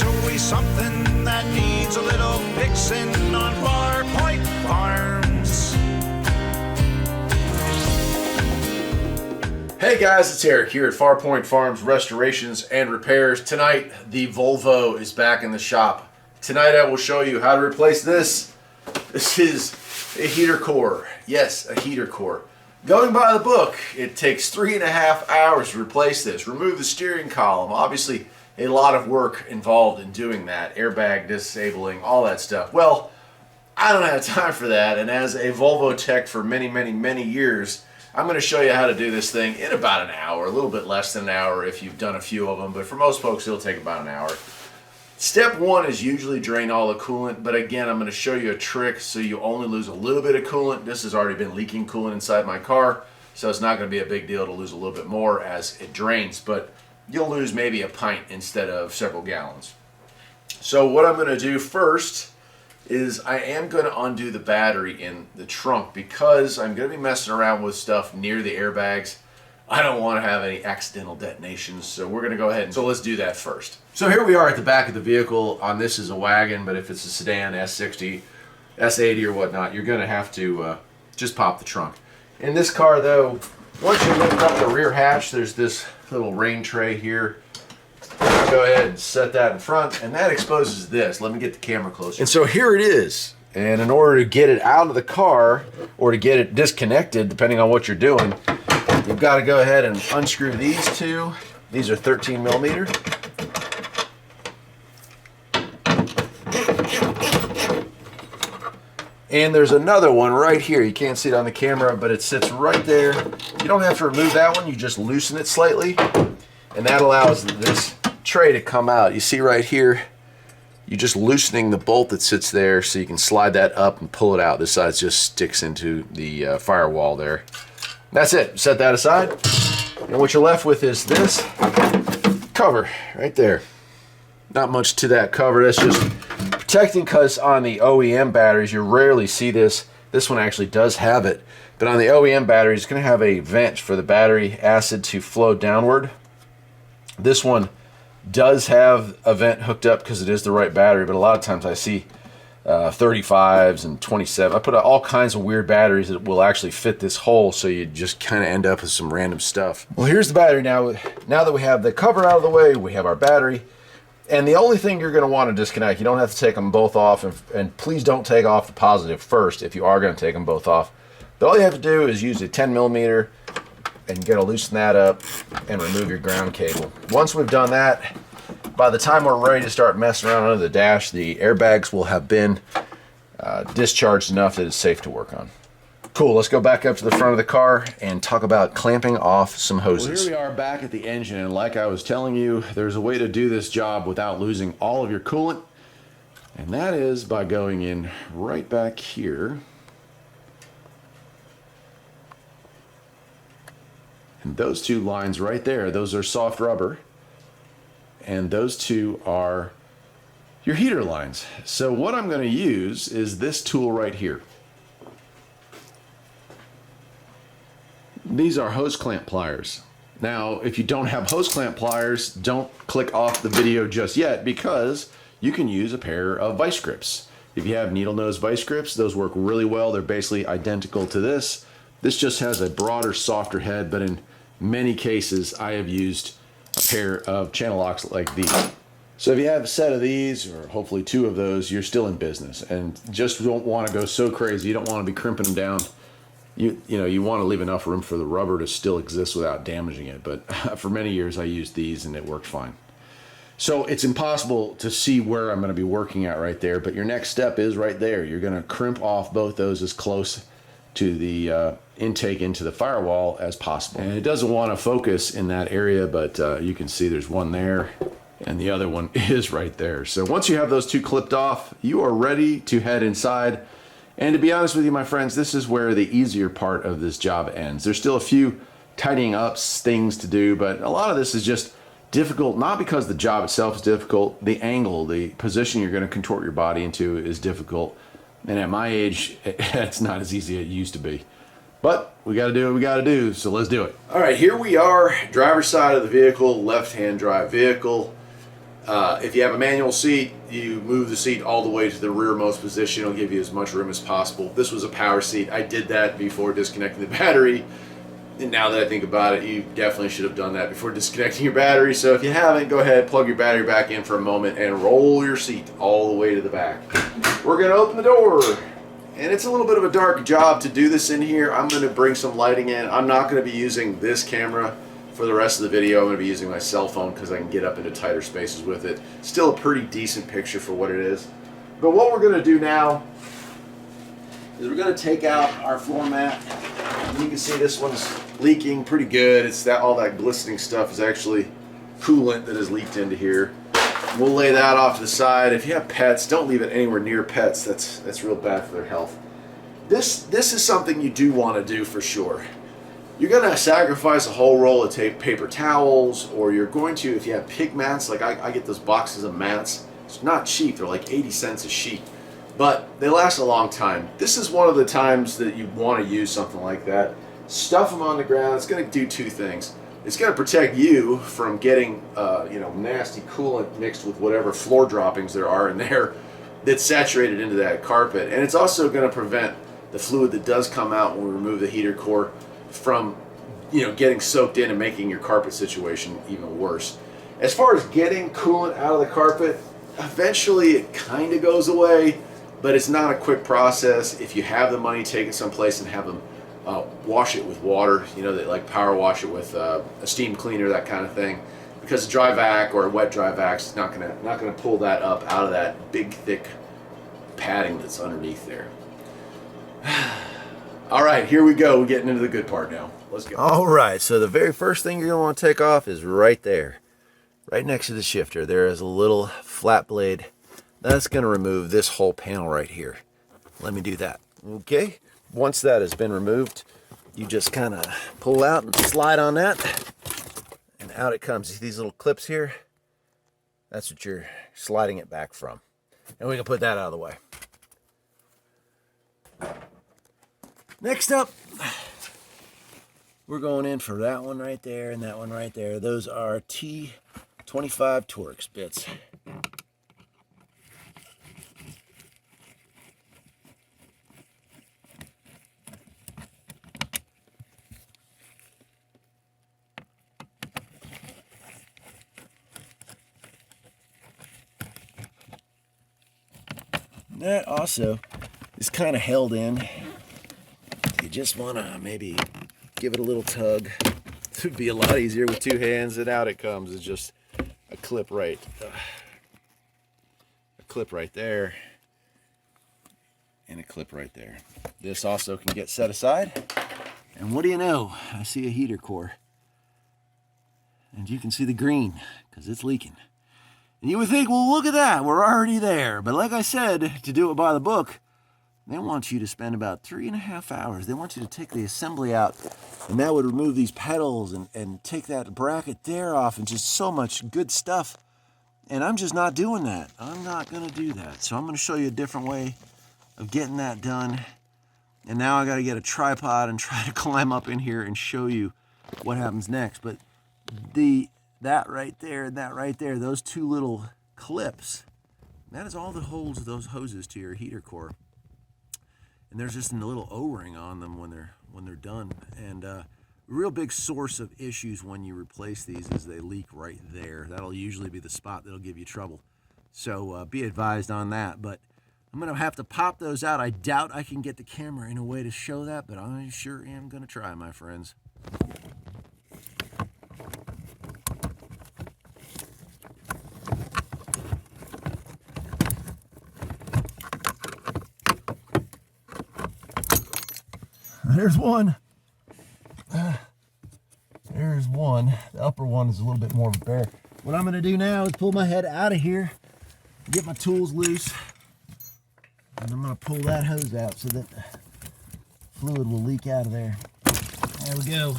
There's always something that needs a little fixing on Farpoint Farms. Hey guys, it's Eric here at Farpoint Farms Restorations and Repairs. Tonight, the Volvo is back in the shop. Tonight I will show you how to replace this. This is a heater core. Yes, a heater core. Going by the book, it takes 3.5 hours to replace this. Remove the steering column. Obviously, a lot of work involved in doing that. Airbag disabling, all that stuff. Well, I don't have time for that, and as a Volvo Tech for many years, I'm going to show you how to do this thing in about an hour, a little bit less than an hour if you've done a few of them, but for most folks it'll take about an hour. Step one is usually drain all the coolant, but again I'm going to show you a trick so you only lose a little bit of coolant. This has already been leaking coolant inside my car, so it's not going to be a big deal to lose a little bit more as it drains, but you'll lose maybe a pint instead of several gallons. So what I'm going to do first is I am going to undo the battery in the trunk because I'm going to be messing around with stuff near the airbags. I don't want to have any accidental detonations, so we're going to go ahead and so let's do that first. So here we are at the back of the vehicle. On this is a wagon, but if it's a sedan, S60, S80 or whatnot, you're going to have to just pop the trunk. In this car though, once you lift up the rear hatch, there's this little rain tray here. Go ahead and set that in front, and that exposes this. Let me get the camera closer. And so here it is. And in order to get it out of the car, or to get it disconnected, depending on what you're doing, you've got to go ahead and unscrew these two. These are 13 millimeter. And there's another one right here. You can't see it on the camera, but it sits right there. You don't have to remove that one. You just loosen it slightly, and that allows this tray to come out. You see right here, you're just loosening the bolt that sits there so you can slide that up and pull it out. This side just sticks into the firewall there. That's it. Set that aside. And what you're left with is this cover right there. Not much to that cover. That's just protecting, because on the OEM batteries you rarely see this. This one actually does have it. But on the OEM batteries, it's going to have a vent for the battery acid to flow downward. This one does have a vent hooked up because it is the right battery, but a lot of times I see 35s and 27. I put all kinds of weird batteries that will actually fit this hole, so you just kind of end up with some random stuff. Well, here's the battery now. Now that we have the cover out of the way, we have our battery. And the only thing you're going to want to disconnect, you don't have to take them both off, and please don't take off the positive first if you are going to take them both off. But all you have to do is use a 10 millimeter and you're going to loosen that up and remove your ground cable. Once we've done that, by the time we're ready to start messing around under the dash, the airbags will have been discharged enough that it's safe to work on. Cool, let's go back up to the front of the car and talk about clamping off some hoses. Well, here we are back at the engine, and like I was telling you, there's a way to do this job without losing all of your coolant, and that is by going in right back here. And those two lines right there, those are soft rubber, and those two are your heater lines. So what I'm going to use is this tool right here. These are hose clamp pliers. Now, if you don't have hose clamp pliers, don't click off the video just yet, because you can use a pair of vice grips. If you have needle nose vice grips, those work really well. They're basically identical to this. This just has a broader, softer head, but in many cases, I have used a pair of channel locks like these. So if you have a set of these, or hopefully two of those, you're still in business, and just don't want to go so crazy. You don't want to be crimping them down. You know, you want to leave enough room for the rubber to still exist without damaging it. But for many years, I used these and it worked fine. So it's impossible to see where I'm going to be working at right there, but your next step is right there. You're going to crimp off both those as close to the intake into the firewall as possible. And it doesn't want to focus in that area, but you can see there's one there and the other one is right there. So once you have those two clipped off, you are ready to head inside. And to be honest with you, my friends, this is where the easier part of this job ends. There's still a few tidying up things to do, but a lot of this is just difficult, not because the job itself is difficult. The angle, the position you're going to contort your body into is difficult. And at my age, it's not as easy as it used to be. But we got to do what we got to do, so let's do it. All right, here we are, driver's side of the vehicle, left-hand drive vehicle. If you have a manual seat, you move the seat all the way to the rearmost position. It'll give you as much room as possible. This was a power seat. I did that before disconnecting the battery. And now that I think about it, you definitely should have done that before disconnecting your battery. So if you haven't, go ahead, plug your battery back in for a moment and roll your seat all the way to the back. We're going to open the door. And it's a little bit of a dark job to do this in here. I'm going to bring some lighting in. I'm not going to be using this camera for the rest of the video. I'm going to be using my cell phone because I can get up into tighter spaces with it. Still a pretty decent picture for what it is. But what we're going to do now is we're going to take out our floor mat. You can see this one's leaking pretty good. It's that all that glistening stuff is actually coolant that has leaked into here. We'll lay that off to the side. If you have pets, don't leave it anywhere near pets. That's real bad for their health. This is something you do want to do for sure. You're going to sacrifice a whole roll of paper towels, or you're going to, if you have pig mats, like I get those boxes of mats. It's not cheap. They're like 80 cents a sheet. But they last a long time. This is one of the times that you want to use something like that. Stuff them on the ground. It's going to do two things. It's going to protect you from getting nasty coolant mixed with whatever floor droppings there are in there that's saturated into that carpet. And it's also going to prevent the fluid that does come out when we remove the heater core from getting soaked in and making your carpet situation even worse. As far as getting coolant out of the carpet, eventually it kind of goes away. But it's not a quick process. If you have the money, take it someplace and have them wash it with water. They like power wash it with a steam cleaner, that kind of thing. Because a dry vac or a wet dry vac is not gonna pull that up out of that big thick padding that's underneath there. All right, here we go. We're getting into the good part now. Let's go. All right, so the very first thing you're gonna want to take off is right there, right next to the shifter. There is a little flat blade. That's going to remove this whole panel right here. Let me do that. Okay, once that has been removed, you just kind of pull out and slide on that, and out it comes. See these little clips here? That's what you're sliding it back from. And we can put that out of the way. Next up, we're going in for that one right there and that one right there. Those are T25 Torx bits. That also is kind of held in. You just want to maybe give it a little tug. It would be a lot easier with two hands, and out it comes. It's just a clip right there, and a clip right there. This also can get set aside. And what do you know? I see a heater core, and you can see the green because it's leaking. And you would think, well, look at that, we're already there. But like I said, to do it by the book, they want you to spend about 3.5 hours. They want you to take the assembly out, and that would remove these pedals and take that bracket there off, and just so much good stuff. And I'm just not doing that. I'm not going to do that. So I'm going to show you a different way of getting that done. And now I got to get a tripod and try to climb up in here and show you what happens next. But that right there and that right there, those two little clips, that is all that holds those hoses to your heater core. And there's just a little O-ring on them when they're done. And a real big source of issues when you replace these is they leak right there. That'll usually be the spot that'll give you trouble. So be advised on that. But I'm gonna have to pop those out. I doubt I can get the camera in a way to show that, but I sure am gonna try, my friends. There's one. There's one. The upper one is a little bit more of a bear. What I'm going to do now is pull my head out of here, get my tools loose, and I'm going to pull that hose out so that the fluid will leak out of there. There we go.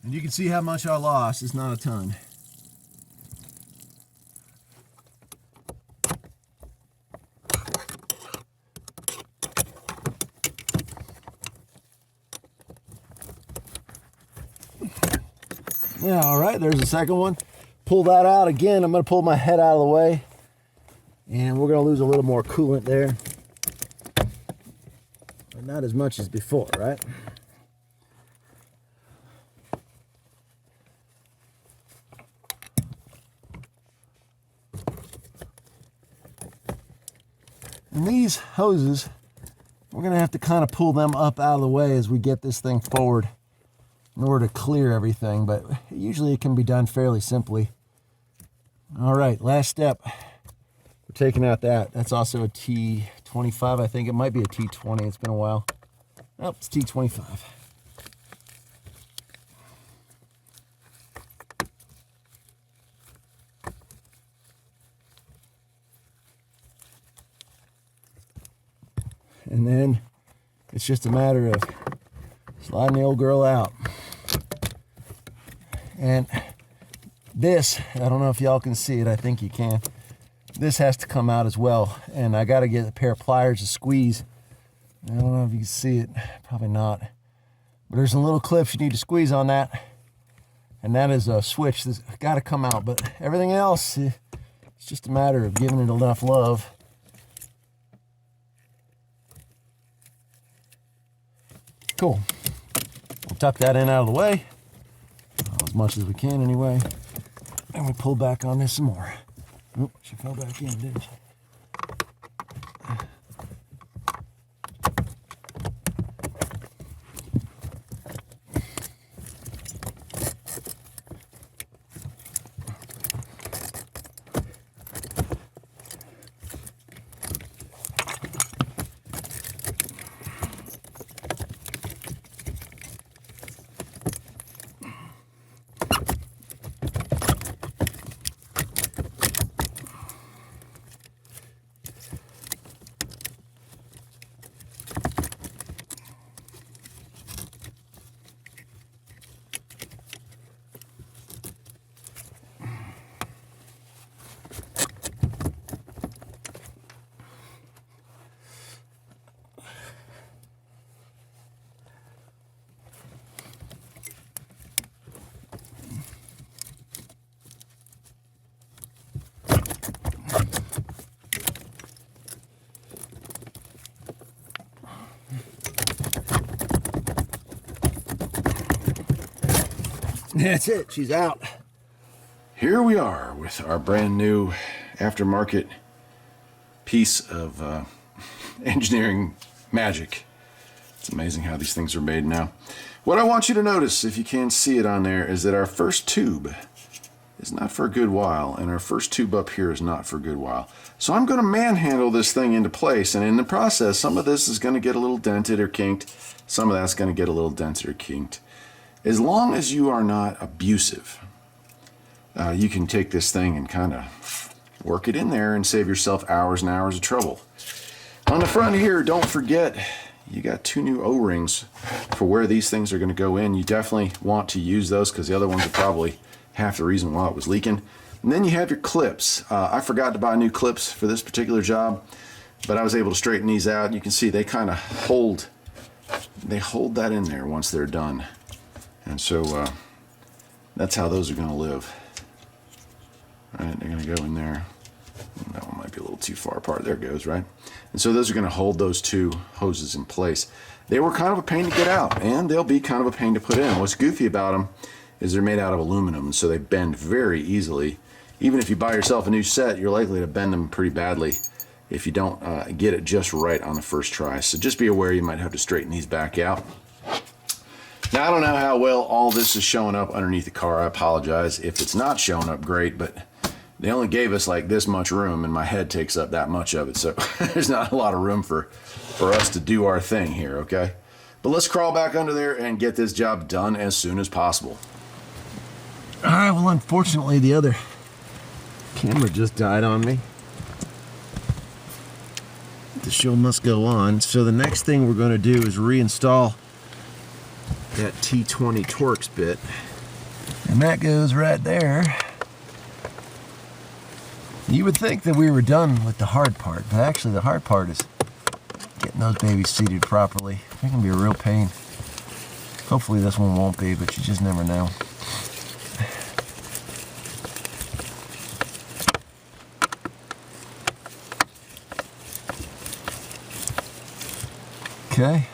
And you can see how much I lost. It's not a ton. Yeah, all right, there's the second one. pull that out again. I'm going to pull my head out of the way, and we're going to lose a little more coolant there, but not as much as before, right? And these hoses, we're going to have to kind of pull them up out of the way as we get this thing forward in order to clear everything, but usually it can be done fairly simply. All right, last step. We're taking out that. That's also a T25, I think. It might be a T20. It's been a while. Oh, it's T25. And then it's just a matter of sliding the old girl out. And this, I don't know if y'all can see it, I think you can. This has to come out as well. And I gotta get a pair of pliers to squeeze. I don't know if you can see it, probably not. But there's some little clips you need to squeeze on that. And that is a switch that's gotta come out. But everything else, it's just a matter of giving it enough love. Cool. We'll tuck that in out of the way, as much as we can anyway, and we pull back on this some more. Oh, she fell back in, didn't she? That's it, she's out. Here we are with our brand new aftermarket piece of engineering magic. It's amazing how these things are made now. What I want you to notice, if you can see it on there, is that our first tube is not for a good while, and our first tube up here is not for a good while. So I'm going to manhandle this thing into place, and in the process, some of this is going to get a little dented or kinked. Some of that's going to get a little dented or kinked. As long as you are not abusive, you can take this thing and kind of work it in there and save yourself hours and hours of trouble. On the front here, don't forget, you got 2 new O-rings for where these things are going to go in. You definitely want to use those because the other ones are probably half the reason why it was leaking. And then you have your clips. I forgot to buy new clips for this particular job, but I was able to straighten these out. You can see they kind of hold that in there once they're done. And so that's how those are going to live. All right, they're going to go in there. That one might be a little too far apart. There it goes, right? And so those are going to hold those 2 hoses in place. They were kind of a pain to get out, and they'll be kind of a pain to put in. What's goofy about them is they're made out of aluminum, and so they bend very easily. Even if you buy yourself a new set, you're likely to bend them pretty badly if you don't get it just right on the first try. So just be aware you might have to straighten these back out. Now, I don't know how well all this is showing up underneath the car. I apologize if it's not showing up great, but they only gave us like this much room, and my head takes up that much of it, so there's not a lot of room for us to do our thing here, okay? But let's crawl back under there and get this job done as soon as possible. All right, well, unfortunately, the other camera just died on me. The show must go on. So the next thing we're going to do is reinstall that T20 Torx bit. And that goes right there. You would think that we were done with the hard part, but actually the hard part is getting those babies seated properly. It can be a real pain. Hopefully this one won't be, but you just never know. Okay.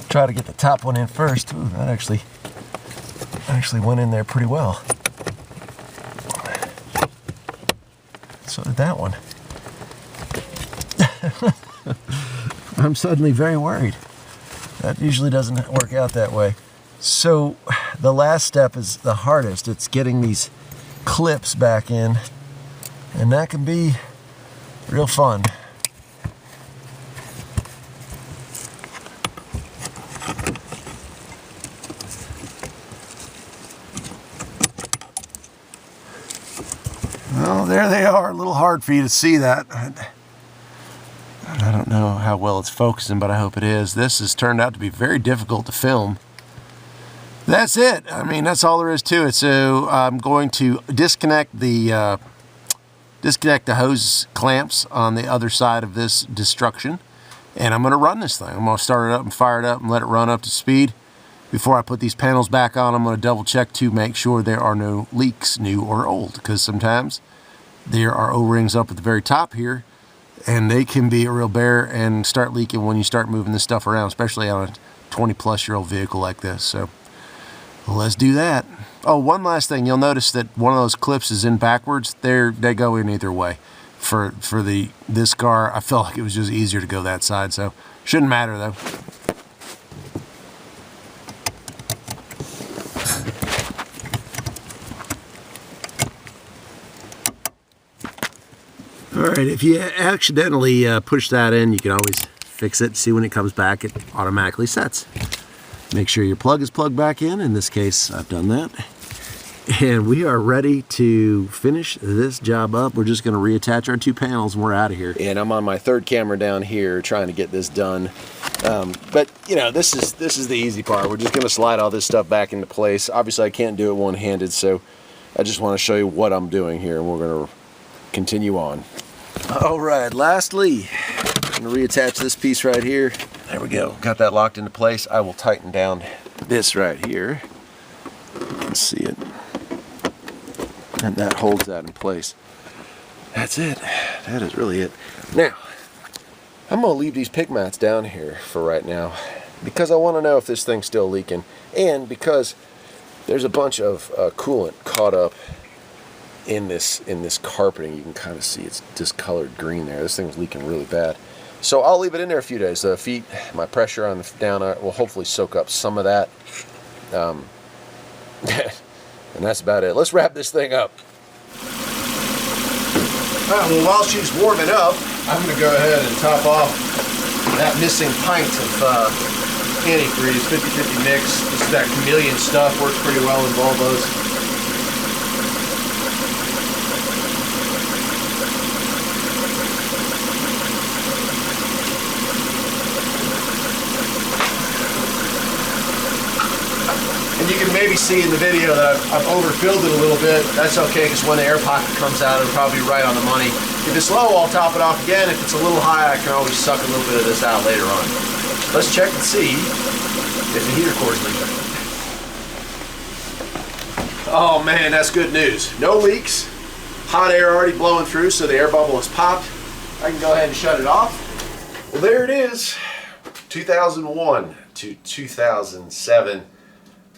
Try to get the top one in first. Ooh, that actually went in there pretty well. So did that one. I'm suddenly very worried. That usually doesn't work out that way. So the last step is the hardest. It's getting these clips back in, and that can be real fun. Well, there they are. A little hard for you to see that. I don't know how well it's focusing, but I hope it is. This has turned out to be very difficult to film. That's it. I mean, that's all there is to it. So I'm going to disconnect the hose clamps on the other side of this destruction, and I'm going to run this thing. I'm going to start it up and fire it up and let it run up to speed. Before I put these panels back on, I'm going to double check to make sure there are no leaks, new or old, because sometimes there are O-rings up at the very top here, and they can be a real bear and start leaking when you start moving this stuff around, especially on a 20-plus-year-old vehicle like this. So let's do that. Oh, one last thing. You'll notice that one of those clips is in backwards. They go in either way. For this car, I felt like it was just easier to go that side, so shouldn't matter though. Alright, if you accidentally push that in, you can always fix it. See, when it comes back, it automatically sets. Make sure your plug is plugged back in. In this case, I've done that. And we are ready to finish this job up. We're just going to reattach our two panels and we're out of here. And I'm on my third camera down here trying to get this done. But, you know, this is the easy part. We're just going to slide all this stuff back into place. Obviously, I can't do it one-handed, so I just want to show you what I'm doing here, and we're going to continue on. Alright, lastly, I'm going to reattach this piece right here. There we go. Got that locked into place. I will tighten down this right here. You can see it. And that holds that in place. That's it. That is really it. Now, I'm going to leave these pig mats down here for right now because I want to know if this thing's still leaking, and because there's a bunch of coolant caught up in this carpeting. You can kind of see it's discolored green there. This thing's leaking really bad. So I'll leave it in there a few days. The feet, my pressure on the down will hopefully soak up some of that. And that's about it. Let's wrap this thing up. Well, while she's warming up, I'm going to go ahead and top off that missing pint of antifreeze, 50-50 mix. This is that chameleon stuff, works pretty well in Volvos. And you can maybe see in the video that I've overfilled it a little bit. That's okay, because when the air pocket comes out, it'll probably be right on the money. If it's low, I'll top it off again. If it's a little high, I can always suck a little bit of this out later on. Let's check and see if the heater core is leaking. Oh man, that's good news. No leaks. Hot air already blowing through, so the air bubble has popped. I can go ahead and shut it off. Well, there it is. 2001 to 2007.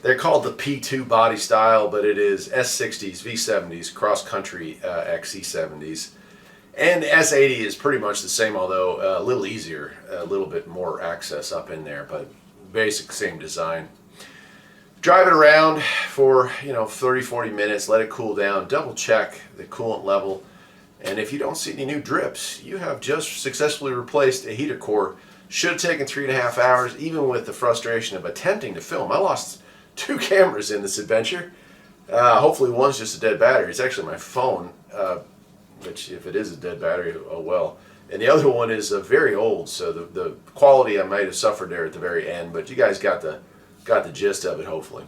They're called the P2 body style, but it is S60s, V70s, cross-country XC70s. And the S80 is pretty much the same, although a little easier, a little bit more access up in there, but basic same design. Drive it around for 30-40 minutes, let it cool down, double check the coolant level, and if you don't see any new drips, you have just successfully replaced a heater core. Should have taken 3.5 hours, even with the frustration of attempting to film. I lost 2 cameras in this adventure. Hopefully one's just a dead battery. It's actually my phone, which if it is a dead battery, oh well. And the other one is very old, so the quality I might have suffered there at the very end, but you guys got the gist of it, hopefully.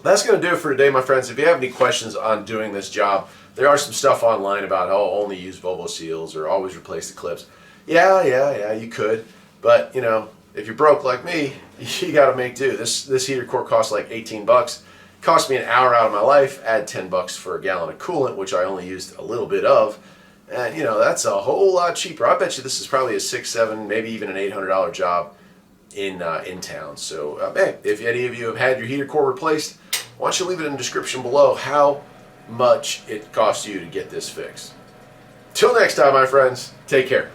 That's going to do it for today, my friends. If you have any questions on doing this job, there are some stuff online about only use Volvo seals or always replace the clips. Yeah, you could, but if you're broke like me, you got to make do. This heater core costs like 18 bucks. Cost me an hour out of my life, add 10 bucks for a gallon of coolant, which I only used a little bit of. And, you know, that's a whole lot cheaper. I bet you this is probably a $600, $700, maybe even an $800 job in town. So, hey, if any of you have had your heater core replaced, why don't you leave it in the description below how much it costs you to get this fixed. Till next time, my friends, take care.